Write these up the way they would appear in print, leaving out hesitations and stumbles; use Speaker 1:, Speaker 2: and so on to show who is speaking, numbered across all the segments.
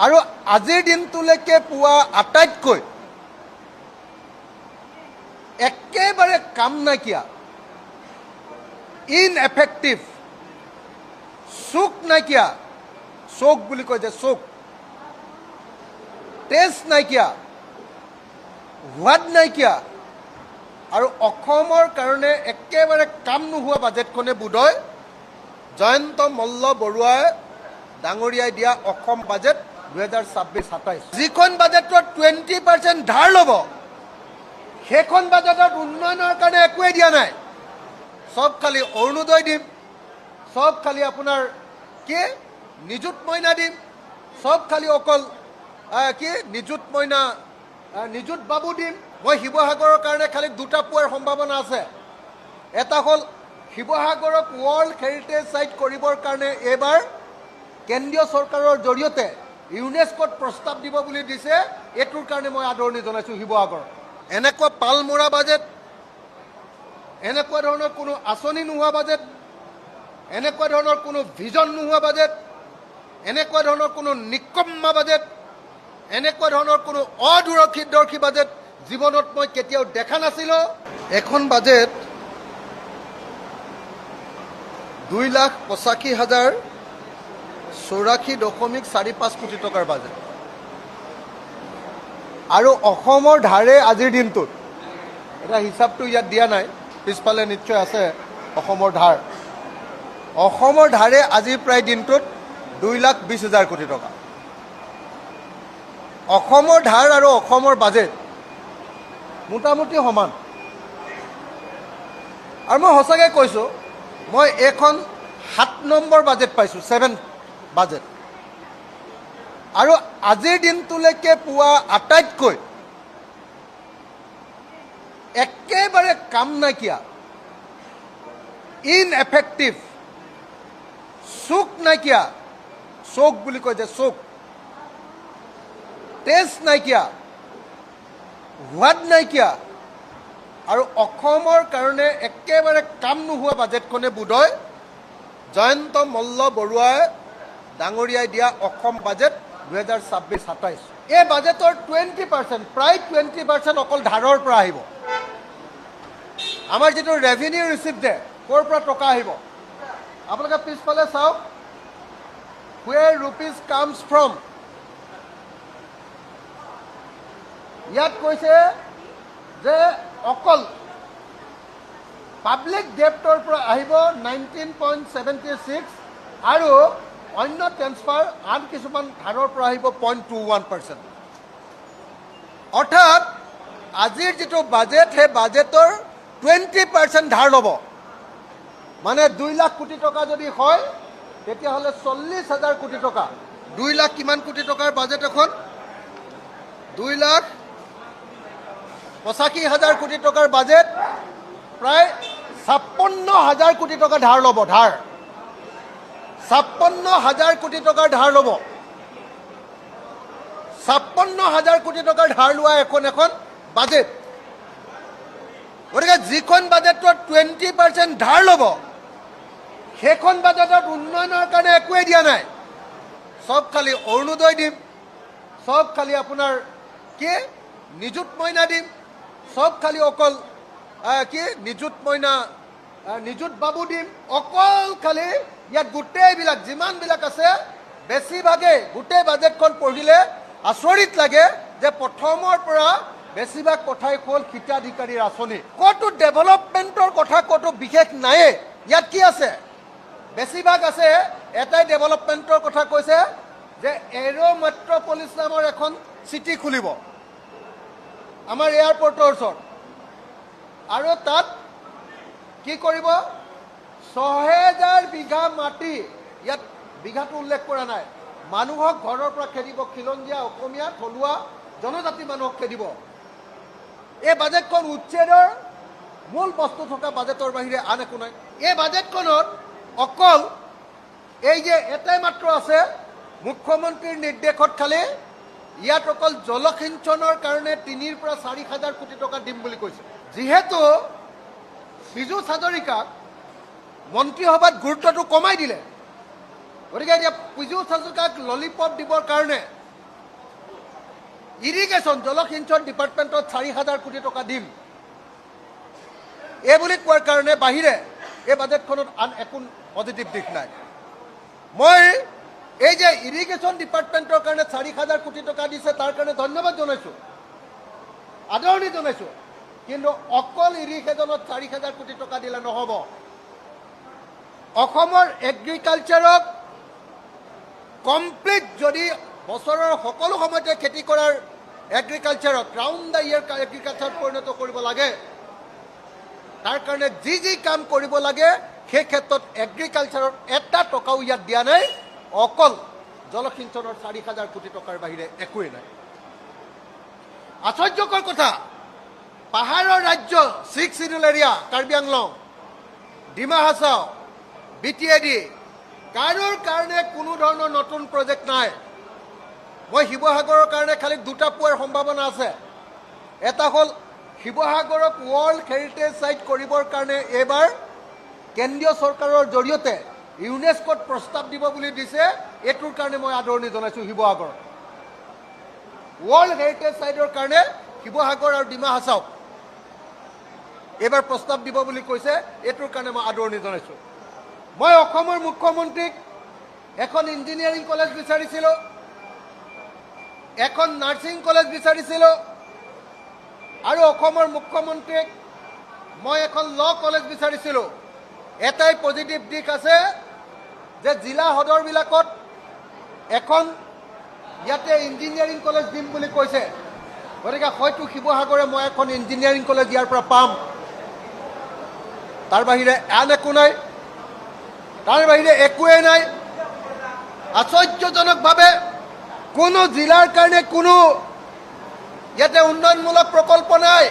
Speaker 1: আৰু আজিৰ দিনটোলৈকে পোৱা আটাইতকৈ একেবাৰে কাম নাইকিয়া ইনএফেক্টিভ চোক নাইকিয়া চোক বুলি কয় যে চোক টেষ্ট নাইকিয়া সোৱাদ নাইকিয়া আৰু অসমৰ কাৰণে একেবাৰে কাম নোহোৱা বাজেটখনে বোধহয় জয়ন্ত মল্ল বৰুৱাই ডাঙৰীয়াই দিয়া অসম বাজেট 2026-27 যিখন বাজেটত 20% ধাৰ ল'ব সেইখন বাজেটত উন্নয়নৰ কাৰণে একোৱেই দিয়া নাই সব খালি অৰুণোদয় দিম সব খালি আপোনাৰ কি নিযুত মইনা দিম সব খালি অকল কি নিযুত মইনা নিযুত বাবু দিম মই শিৱসাগৰৰ কাৰণে খালি দুটা পোৱাৰ সম্ভাৱনা আছে এটা হ'ল শিৱসাগৰক ৱৰ্ল্ড হেৰিটেজ সাইট কৰিবৰ কাৰণে এবাৰ কেন্দ্ৰীয় চৰকাৰৰ জৰিয়তে ইউনেস্কোত প্ৰস্তাৱ দিব বুলি দিছে এটোৰ কাৰণে মই আদৰণি জনাইছো শিৱসাগৰ এনেকুৱা পালমৰা বাজেট এনেকুৱা ধৰণৰ কোনো আঁচনি নোহোৱা বাজেট এনেকুৱা ধৰণৰ কোনো ভিজন নোহোৱা বাজেট এনেকুৱা ধৰণৰ কোনো নিকম্মা বাজেট এনেকুৱা ধৰণৰ কোনো অদূৰদৰ্শী বাজেট জীৱনত মই কেতিয়াও দেখা নাছিলো এখন বাজেট 2,85,084.45 কোটি টকাৰ বাজেট আৰু অসমৰ ধাৰে আজিৰ দিনটোত এটা হিচাপটো ইয়াত দিয়া নাই পিছফালে নিশ্চয় আছে অসমৰ ধাৰে আজি প্ৰায় দিনটোত 2,20,000 কোটি টকা অসমৰ ধাৰ আৰু অসমৰ বাজেট মোটামুটি সমান আৰু মই সঁচাকৈ কৈছোঁ মই এখন 7 নম্বৰ বাজেট পাইছোঁ 7 বাজেট আৰু আজিৰ দিনটোলৈকে পোৱা আটাইতকৈ একেবাৰে কাম নাইকিয়া ইনএফেক্টিভ চোক নাইকিয়া চোক বুলি কয় যে চোক টেষ্ট নাইকিয়া সোৱাদ নাইকিয়া আৰু অসমৰ কাৰণে একেবাৰে কাম নোহোৱা বাজেটখনে বোধহয় জয়ন্ত মল্ল বৰুৱাই ডাঙৰীয়াই দিয়া অসম বাজেট 2026-27 এই বাজেটৰ 20% প্ৰায় 20% অকল ধাৰৰ পৰা আহিব আমাৰ যেটো ৰেভিনিউ ৰিচিভ দে ক'ৰ পৰা টকা আহিব আপোনালোকে পিছফালে চাওক where rupees comes from ইয়াত কৈছে যে অকল পাব্লিক ডেপ্টৰ পৰা আহিব 19.76 আৰু অন্য ট্ৰান্সফাৰ আন কিছুমান ধাৰৰ পৰা আহিব 0.21% অৰ্থাৎ আজিৰ যেটো বাজেট হে বাজেটৰ 20% ধাৰ ল'ব মানে 2 লাখ কোটি টকা যদি হয় তেতিয়াহ'লে 40,000 কোটি টকা 2 লাখ কিমান কোটি টকাৰ বাজেট এখন 2,85,000 কোটি টকাৰ বাজেট প্ৰায় 56,000 কোটি টকা ধাৰ ল'ব ধাৰ 56,000 কোটি টকাৰ ধাৰ ল'ব 56,000 কোটি টকাৰ ধাৰ লোৱা এখন বাজেট গতিকে যিখন বাজেটত 20% ধাৰ ল'ব সেইখন বাজেটত উন্নয়নৰ কাৰণে একোৱেই দিয়া নাই সব খালি অৰুণোদয় দিম সব খালি আপোনাৰ কি নিযুত মইনা দিম সব খালি অকল কি নিযুত মইনা নিযুত বাবু দিম অকল খালি ইয়াত গোটেইবিলাক যিমানবিলাক আছে বেছিভাগে গোটেই বাজেটখন পঢ়িলে আচৰিত লাগে যে প্ৰথমৰ পৰা বেছিভাগ কথাই হ'ল হিতাধিকাৰীৰ আঁচনি ক'তো ডেভেলপমেণ্টৰ কথা ক'তো বিশেষ নায়ে ইয়াত কি আছে বেছিভাগ আছে এটাই ডেভেলপমেণ্টৰ কথা কৈছে যে এৰো মেট্ৰপলিছ নামৰ এখন চিটি খুলিব আমাৰ এয়াৰপৰ্টৰ ওচৰত আৰু তাত কি কৰিব 6,000 বিঘা মাটি ইয়াত বিঘাটো উল্লেখ কৰা নাই মানুহক ঘৰৰ পৰা খেদিব খিলঞ্জীয়া অসমীয়া থলুৱা জনজাতি মানুহক খেদিব এই বাজেটখন উচ্ছেদৰ মূল বস্তু থকা বাজেটৰ বাহিৰে আন একো নাই এই বাজেটখনত অকল এই যে এটাই মাত্ৰ আছে মুখ্যমন্ত্ৰীৰ নিৰ্দেশত খালি ইয়াত অকল জলসিঞ্চনৰ কাৰণে 3 পৰা 4,000 কোটি টকা দিম বুলি কৈছে যিহেতু পীযুষ হাজৰিকাক মন্ত্ৰীসভাত গুৰুত্বটো কমাই দিলে গতিকে এতিয়া পীযুষ হাজৰিকাক ললিপপ দিবৰ কাৰণে ইৰিগেশ্যন জলসিঞ্চন ডিপাৰ্টমেণ্টত 4,000 কোটি টকা দিম এই বুলি কোৱাৰ কাৰণে বাহিৰে এই বাজেটখনত আন একো পজিটিভ দিশ নাই। মই এই যে ইৰিগেশ্যন ডিপাৰ্টমেণ্টৰ কাৰণে 4,000 কোটি টকা দিছে তাৰ কাৰণে ধন্যবাদ জনাইছোঁ, আদৰণি জনাইছোঁ। কিন্তু অকল ইৰিগেশ্যনত 4,000 কোটি টকা দিলে নহ'ব। অসমৰ এগ্ৰিকালচাৰক কমপ্লিট যদি বছৰৰ সকলো সময়তে খেতি কৰাৰ এগ্ৰিকালচাৰক ৰাউণ্ড দ্য ইয়েৰ এগ্ৰিকালচাৰত পৰিণত কৰিব লাগে, তাৰ কাৰণে যি যি কাম কৰিব লাগে সেই ক্ষেত্ৰত এগ্ৰিকালচাৰত এটা টকাও ইয়াত দিয়া নাই। অকল জলসিঞ্চনৰ 4,000 কোটি টকাৰ বাহিৰে একোৱেই নাই। আশ্চৰ্যকৰ কথা, পাহাৰৰ ৰাজ্য 6 schedule area Karbi Anglong, Dima Hasao, BTAD কাৰোৰ কাৰণে কোনো ধৰণৰ নতুন প্ৰজেক্ট নাই। মই শিৱসাগৰৰ কাৰণে খালি দুটা পোৱাৰ সম্ভাৱনা আছে। এটা হ'ল শিৱসাগৰক ৱৰ্ল্ড হেৰিটেজ ছাইট কৰিবৰ কাৰণে এইবাৰ কেন্দ্ৰীয় চৰকাৰৰ জৰিয়তে ইউনেস্কোত প্ৰস্তাৱ দিব বুলি দিছে। এইটোৰ কাৰণে মই আদৰণি জনাইছোঁ। শিৱসাগৰ ৱৰ্ল্ড হেৰিটেজ ছাইটৰ কাৰণে শিৱসাগৰ আৰু ডিমা হাছাওক এইবাৰ প্ৰস্তাৱ দিব বুলি কৈছে। এইটোৰ কাৰণে মই আদৰণি জনাইছোঁ। মই অসমৰ মুখ্যমন্ত্ৰীক এখন ইঞ্জিনিয়াৰিং কলেজ বিচাৰিছিলোঁ, এখন নাৰ্ছিং কলেজ বিচাৰিছিলোঁ, আৰু অসমৰ মুখ্যমন্ত্ৰীক মই এখন ল' কলেজ বিচাৰিছিলোঁ। এটাই পজিটিভ দিশ আছে যে জিলা সদৰবিলাকত এখন ইয়াতে ইঞ্জিনিয়াৰিং কলেজ দিম বুলি কৈছে। গতিকে হয়তো শিৱসাগৰে মই এখন ইঞ্জিনিয়াৰিং কলেজ ইয়াৰ পৰা পাম। তাৰ বাহিৰে আন একো নাই, তাৰ বাহিৰে একোৱেই নাই। আশ্চৰ্যজনকভাৱে কোনো জিলাৰ কাৰণে কোনো ইয়াতে উন্নয়নমূলক প্ৰকল্প নাই।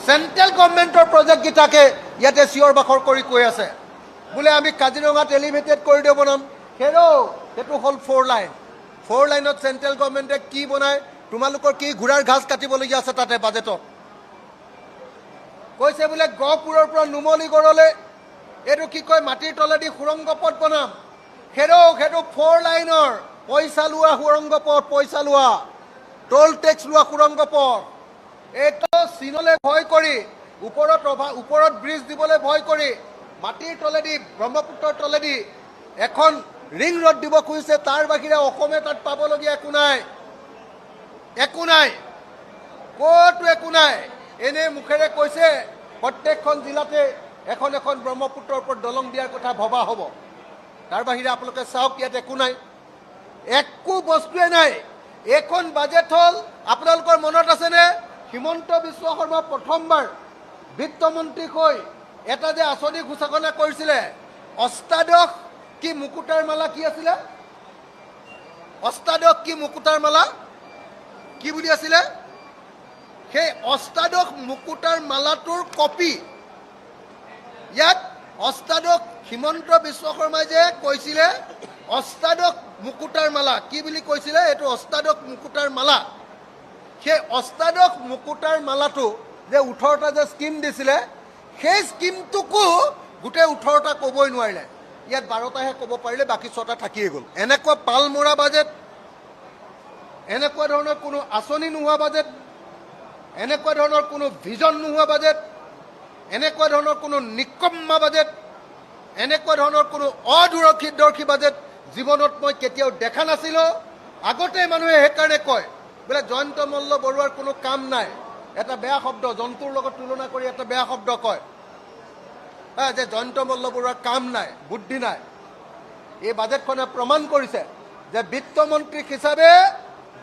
Speaker 1: চেণ্ট্ৰেল গভৰ্ণমেণ্টৰ প্ৰজেক্টকেইটাকে ইয়াতে চিঞৰ বাখৰ কৰি কৈ আছে বোলে আমি কাজিৰঙাত এলিভেটেড কৰিডৰ বনাম। সেইটো হ'ল 4 লাইন। 4 লাইনত চেণ্ট্ৰেল গভৰ্ণমেণ্টে কি বনায়, তোমালোকৰ কি ঘোঁৰাৰ ঘাঁচ কাটিবলগীয়া আছে তাতে বাজেটত। কৈছে বোলে গহপুৰৰ পৰা নুমলীগড়লৈ এইটো কি কয় মাটিৰ তলেদি সুৰংগ পথ বনাম। সেইটো 4 লাইনৰ পইচা লোৱা সুৰংগ পথ, পইচা লোৱা টোল টেক্স লোৱা সুৰংগ পথ। এইটো চীনলৈ ভয় কৰি ওপৰত ব্ৰিজ দিবলৈ ভয় কৰি মাটিৰ তলেদি ব্ৰহ্মপুত্ৰৰ তলেদি এখন ৰিং ৰোড দিব খুজিছে। তাৰ বাহিৰে অসমে তাত পাবলগীয়া একো নাই, একো নাই, ক'তো একো নাই। এনেই মুখেৰে কৈছে প্ৰত্যেকখন জিলাতে এখন এখন ব্ৰহ্মপুত্ৰৰ ওপৰত দলং দিয়াৰ কথা ভবা হ'ব। তাৰ বাহিৰে আপোনালোকে চাওক ইয়াত একো নাই, একো বস্তুৱে নাই। এইখন বাজেট হ'ল, আপোনালোকৰ মনত আছেনে হিমন্ত বিশ্ব শৰ্মা প্ৰথমবাৰ বিত্তমন্ত্ৰী হৈ এটা যে আঁচনি ঘোষণা কৰিছিলে, অষ্টাদশ কি মুকুটাৰ মালা কি আছিলে, অষ্টাদশ কি মুকুটাৰ মালা কি বুলি আছিলে, সেই অষ্টাদশ মুকুটাৰ মালাটোৰ কপি ইয়াত অষ্টাদশ হিমন্ত বিশ্ব শৰ্মাই যে কৈছিলে অষ্টাদশ মুকুটাৰ মালা কি বুলি কৈছিলে, এইটো অষ্টাদশ মুকুটাৰ মালা। সেই অষ্টাদশ মুকুটাৰ মালাটো যে 18টা যে স্কিম দিছিলে, সেই স্কিমটোকো গোটেই 18টা ক'বই নোৱাৰিলে। ইয়াত 12টাহে ক'ব পাৰিলে, বাকী 6টা থাকিয়ে গ'ল। এনেকুৱা পালমৰা বাজেট, এনেকুৱা ধৰণৰ কোনো আঁচনি নোহোৱা বাজেট, এনেকুৱা ধৰণৰ কোনো ভিজন নোহোৱা বাজেট, এনেকুৱা ধৰণৰ কোনো নিকম্মা বাজেট, এনেকুৱা ধৰণৰ কোনো অদূৰদৰ্শী বাজেট জীৱনত মই কেতিয়াও দেখা নাছিলোঁ। আগতে মানুহে সেইকাৰণে কয় বোলে জয়ন্ত মল্ল বৰুৱাৰ কোনো কাম নাই, এটা বেয়া শব্দ, জন্তুৰ লগত তুলনা কৰি এটা বেয়া শব্দ কয় যে জয়ন্ত মল্ল বৰুৱাৰ কাম নাই, বুদ্ধি নাই। এই বাজেটখনে প্ৰমাণ কৰিছে যে বিত্তমন্ত্ৰী হিচাপে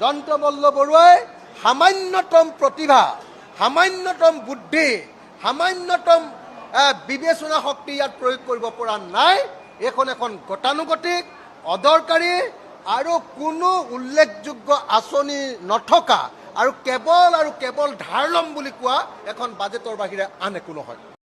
Speaker 1: জয়ন্ত মল্ল বৰুৱাই সামান্যতম প্ৰতিভা, সামান্যতম বুদ্ধি, সামান্যতম বিবেচনা শক্তি ইয়াত প্ৰয়োগ কৰিব পৰা নাই। এইখন এখন গতানুগতিক, অদৰকাৰী আৰু কোনো উল্লেখযোগ্য আঁচনি নথকা আৰু কেৱল ধাৰ ল'ম বুলি কোৱা এখন বাজেটৰ বাহিৰে আন একো নহয়।